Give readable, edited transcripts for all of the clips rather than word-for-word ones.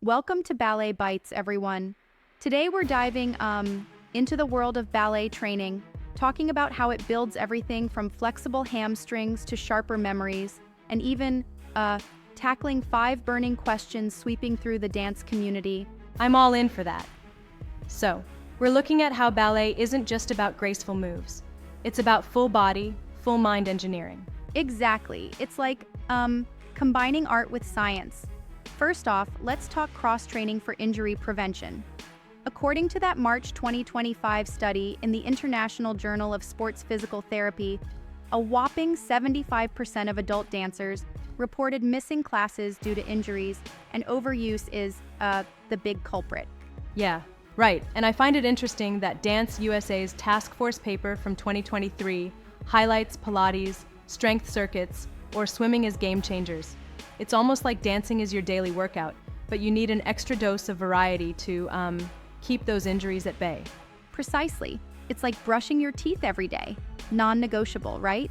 Welcome to Ballet Bites, everyone. Today we're diving into the world of ballet training, talking about how it builds everything from flexible hamstrings to sharper memories, and even tackling 5 burning questions sweeping through the dance community. I'm all in for that. So, we're looking at how ballet isn't just about graceful moves. It's about full body, full mind engineering. Exactly. It's like combining art with science. First off, let's talk cross-training for injury prevention. According to that March 2025 study in the International Journal of Sports Physical Therapy, a whopping 75% of adult dancers reported missing classes due to injuries, and overuse is the big culprit. Yeah, right. And I find it interesting that Dance USA's task force paper from 2023 highlights Pilates, strength circuits, or swimming as game changers. It's almost like dancing is your daily workout, but you need an extra dose of variety to keep those injuries at bay. Precisely. It's like brushing your teeth every day. Non-negotiable, right?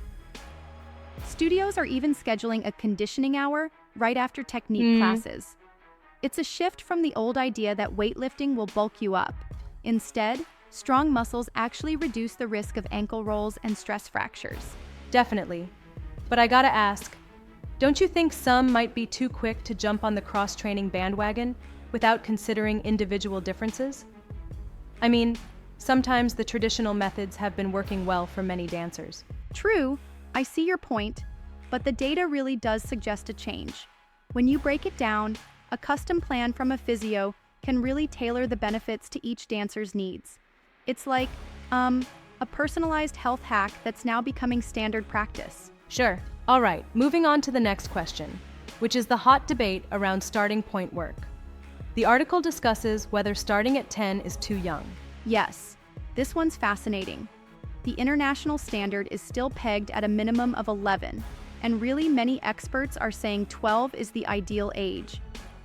Studios are even scheduling a conditioning hour right after technique classes. It's a shift from the old idea that weightlifting will bulk you up. Instead, strong muscles actually reduce the risk of ankle rolls and stress fractures. Definitely. But I gotta ask, don't you think some might be too quick to jump on the cross-training bandwagon without considering individual differences? I mean, sometimes the traditional methods have been working well for many dancers. True, I see your point, but the data really does suggest a change. When you break it down, a custom plan from a physio can really tailor the benefits to each dancer's needs. It's like, a personalized health hack that's now becoming standard practice. Sure. All right, moving on to the next question, which is the hot debate around starting point work. The article discusses whether starting at 10 is too young. Yes, this one's fascinating. The international standard is still pegged at a minimum of 11, and really many experts are saying 12 is the ideal age.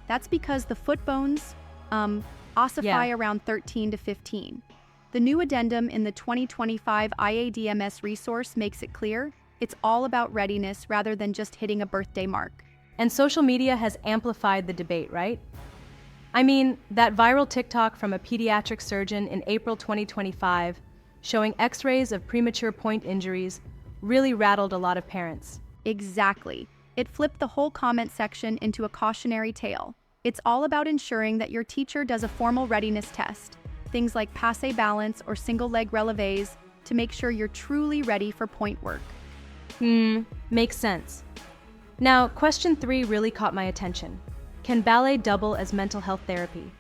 That's because the foot bones ossify around 13 to 15. The new addendum in the 2025 IADMS resource makes it clear it's all about readiness rather than just hitting a birthday mark. And social media has amplified the debate, right? I mean, that viral TikTok from a pediatric surgeon in April 2025 showing x-rays of premature point injuries really rattled a lot of parents. Exactly. It flipped the whole comment section into a cautionary tale. It's all about ensuring that your teacher does a formal readiness test, things like passe balance or single leg releves, to make sure you're truly ready for point work. Makes sense. Now, question 3 really caught my attention. Can ballet double as mental health therapy?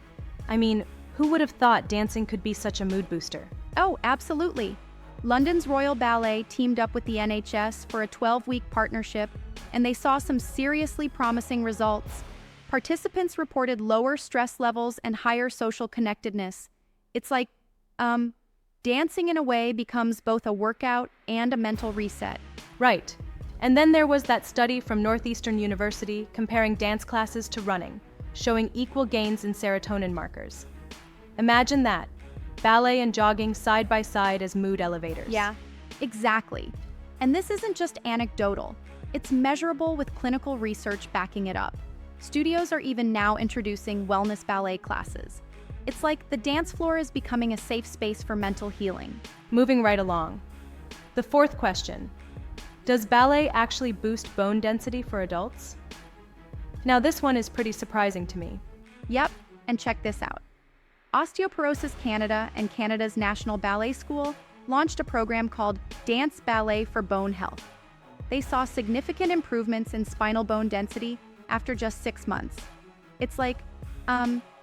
I mean, who would have thought dancing could be such a mood booster? Oh, absolutely. London's Royal Ballet teamed up with the NHS for a 12-week partnership, and they saw some seriously promising results. Participants reported lower stress levels and higher social connectedness. It's like, dancing in a way becomes both a workout and a mental reset. Right. And then there was that study from Northeastern University comparing dance classes to running, showing equal gains in serotonin markers. Imagine that. Ballet and jogging side by side as mood elevators. Yeah, exactly. And this isn't just anecdotal. It's measurable with clinical research backing it up. Studios are even now introducing wellness ballet classes. It's like the dance floor is becoming a safe space for mental healing. Moving right along. The 4th question. Does ballet actually boost bone density for adults? Now this one is pretty surprising to me. Yep, and check this out. Osteoporosis Canada and Canada's National Ballet School launched a program called Dance Ballet for Bone Health. They saw significant improvements in spinal bone density after just 6 months. It's like,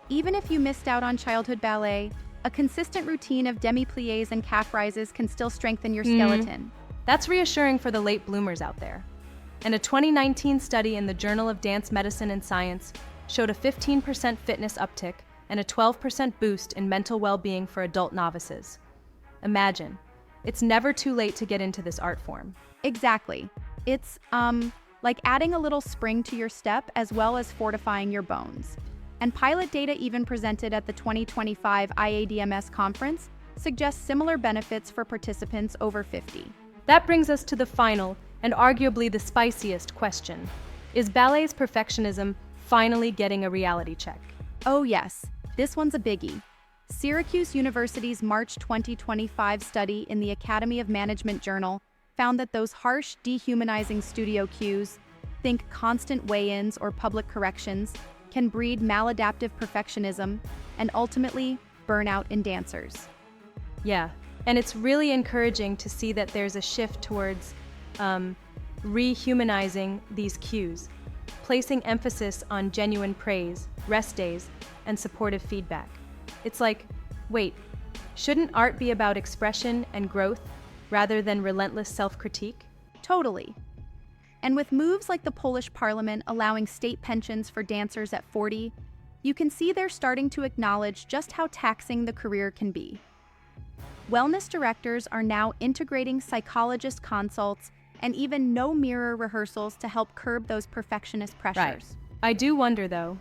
even if you missed out on childhood ballet, a consistent routine of demi-pliés and calf rises can still strengthen your skeleton. That's reassuring for the late bloomers out there. And a 2019 study in the Journal of Dance Medicine and Science showed a 15% fitness uptick and a 12% boost in mental well-being for adult novices. Imagine, it's never too late to get into this art form. Exactly. It's like adding a little spring to your step as well as fortifying your bones. And pilot data even presented at the 2025 IADMS conference suggests similar benefits for participants over 50. That brings us to the final and arguably the spiciest question. Is ballet's perfectionism finally getting a reality check? Oh yes, this one's a biggie. Syracuse University's March 2025 study in the Academy of Management journal found that those harsh, dehumanizing studio cues, think constant weigh-ins or public corrections, can breed maladaptive perfectionism and ultimately burnout in dancers. Yeah, and it's really encouraging to see that there's a shift towards rehumanizing these cues, placing emphasis on genuine praise, rest days, and supportive feedback. It's like, wait, shouldn't art be about expression and growth rather than relentless self-critique? Totally. And with moves like the Polish parliament allowing state pensions for dancers at 40, you can see they're starting to acknowledge just how taxing the career can be. Wellness directors are now integrating psychologist consults and even no-mirror rehearsals to help curb those perfectionist pressures. Right. I do wonder, though,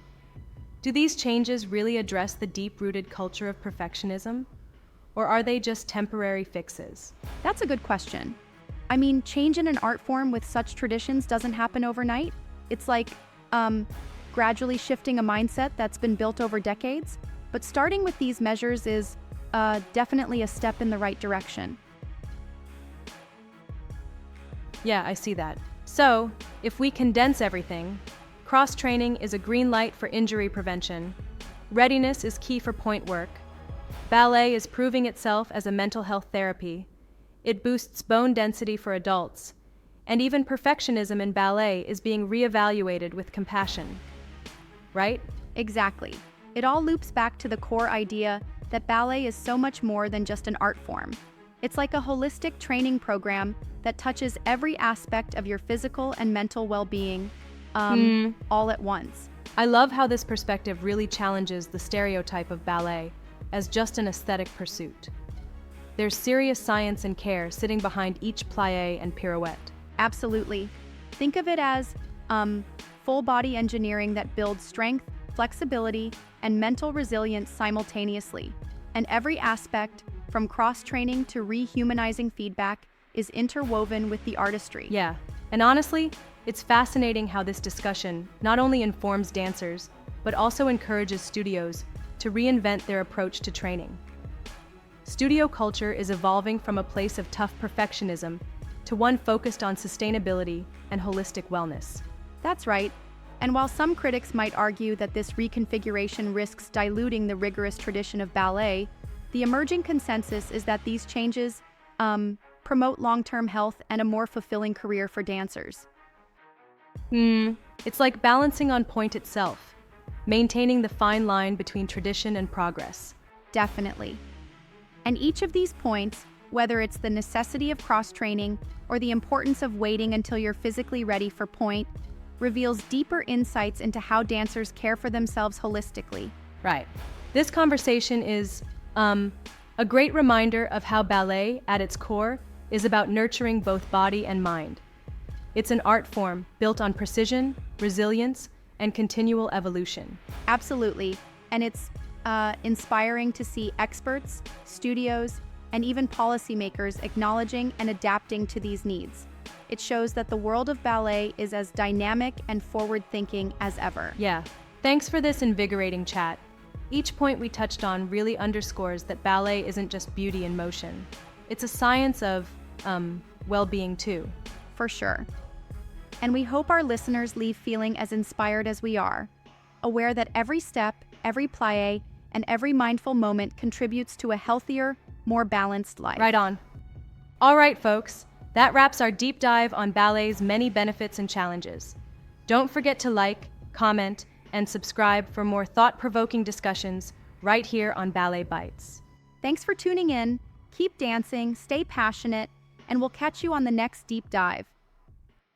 do these changes really address the deep-rooted culture of perfectionism? Or are they just temporary fixes? That's a good question. I mean, change in an art form with such traditions doesn't happen overnight. It's like, gradually shifting a mindset that's been built over decades. But starting with these measures is definitely a step in the right direction. Yeah, I see that. So, if we condense everything, cross-training is a green light for injury prevention, readiness is key for point work, ballet is proving itself as a mental health therapy, it boosts bone density for adults, and even perfectionism in ballet is being reevaluated with compassion. Right? Exactly. It all loops back to the core idea that ballet is so much more than just an art form. It's like a holistic training program that touches every aspect of your physical and mental well-being, all at once. I love how this perspective really challenges the stereotype of ballet as just an aesthetic pursuit. There's serious science and care sitting behind each plié and pirouette. Absolutely. Think of it as full-body engineering that builds strength, flexibility, and mental resilience simultaneously. And every aspect, from cross-training to rehumanizing feedback, is interwoven with the artistry. Yeah, and honestly, it's fascinating how this discussion not only informs dancers, but also encourages studios to reinvent their approach to training. Studio culture is evolving from a place of tough perfectionism to one focused on sustainability and holistic wellness. That's right. And while some critics might argue that this reconfiguration risks diluting the rigorous tradition of ballet, the emerging consensus is that these changes promote long-term health and a more fulfilling career for dancers. It's like balancing on Pointe itself, maintaining the fine line between tradition and progress. Definitely. And each of these points, whether it's the necessity of cross-training or the importance of waiting until you're physically ready for Pointe, reveals deeper insights into how dancers care for themselves holistically. Right. This conversation is a great reminder of how ballet, at its core, is about nurturing both body and mind. It's an art form built on precision, resilience, and continual evolution. Absolutely. And it's inspiring to see experts, studios, and even policymakers acknowledging and adapting to these needs. It shows that the world of ballet is as dynamic and forward-thinking as ever. Yeah. Thanks for this invigorating chat. Each point we touched on really underscores that ballet isn't just beauty in motion. It's a science of, well-being too. For sure. And we hope our listeners leave feeling as inspired as we are, aware that every step, every plié, and every mindful moment contributes to a healthier, more balanced life. Right on. All right, folks. That wraps our deep dive on ballet's many benefits and challenges. Don't forget to like, comment, and subscribe for more thought-provoking discussions right here on Ballet Bites. Thanks for tuning in. Keep dancing, stay passionate, and we'll catch you on the next deep dive.